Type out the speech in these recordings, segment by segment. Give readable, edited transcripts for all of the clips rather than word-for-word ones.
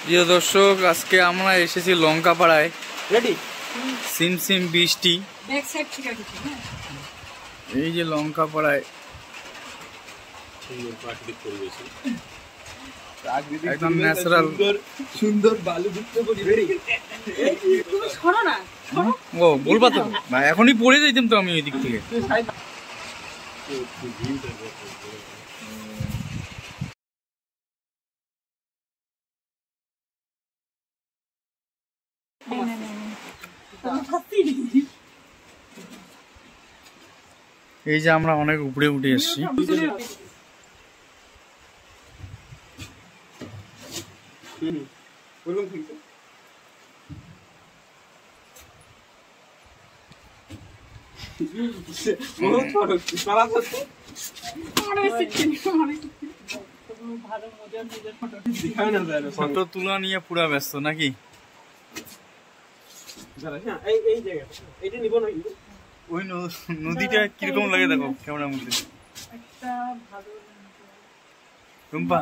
প্রিয় দর্শক, আজকে আমরা এসেছি লঙ্কাপাড়ায়। রেডি সিমসিম বৃষ্টি। এই যে লঙ্কাপাড়ায় একদম ন্যাচারাল সুন্দর বালু যুক্ত করি। ও বলবা তো ভাই, এখনই পড়ে যাইতাম তো আমি ওই দিক থেকে। এই যে আমরা অনেক উপরে উঠে এসেছি। ফটো তোলা নিয়ে পুরা ব্যস্ত নাকি? ওই নদীটা কিরকম লাগে দেখো ক্যামেরার মধ্যে। রুম্পা,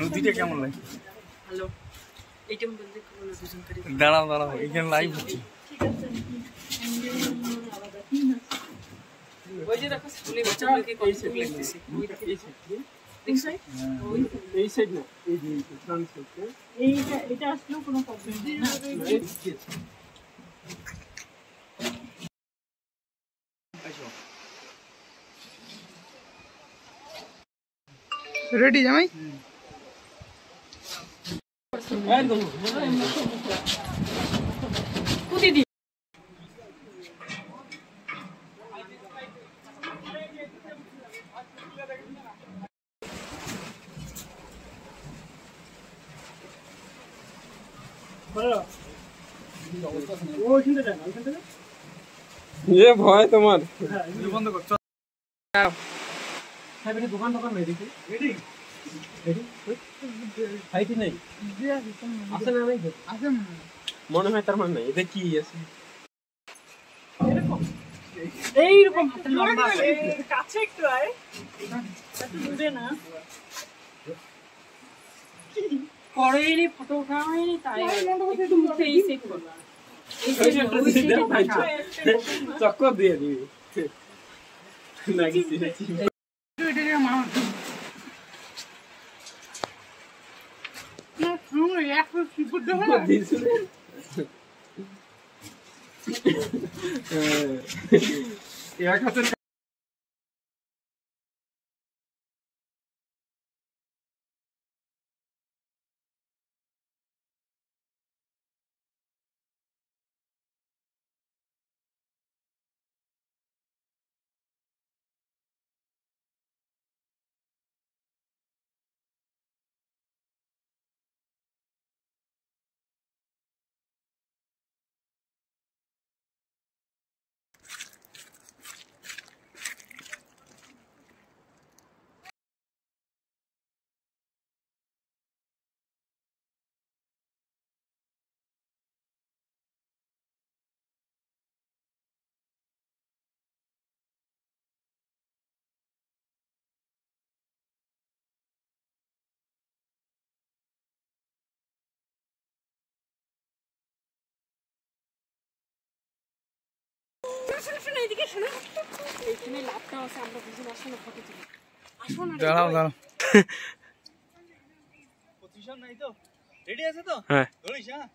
নদীটা কেমন লাগে? দাঁড়াও দাঁড়াও, এখানে লাইভ হচ্ছে। রেডি জামাই? ভয় তোমার বন্ধ কর। দোকান দোকান নেই দেখি। মনে হয় তার মানে নাই। এটা কি আছে? এইরকম কাছে একটু আয়, দূরে না করেনি, ফটো উঠা হয়নি, তাই একটু মুখে এই সেট করো, চক্কর দিয়ে দিবি নাকি? এক হাতের দাঁড়াও দাঁড়াও। পজিশন নাই তো? রেডি আছে তো? হ্যাঁ। ধরিস হ্যাঁ।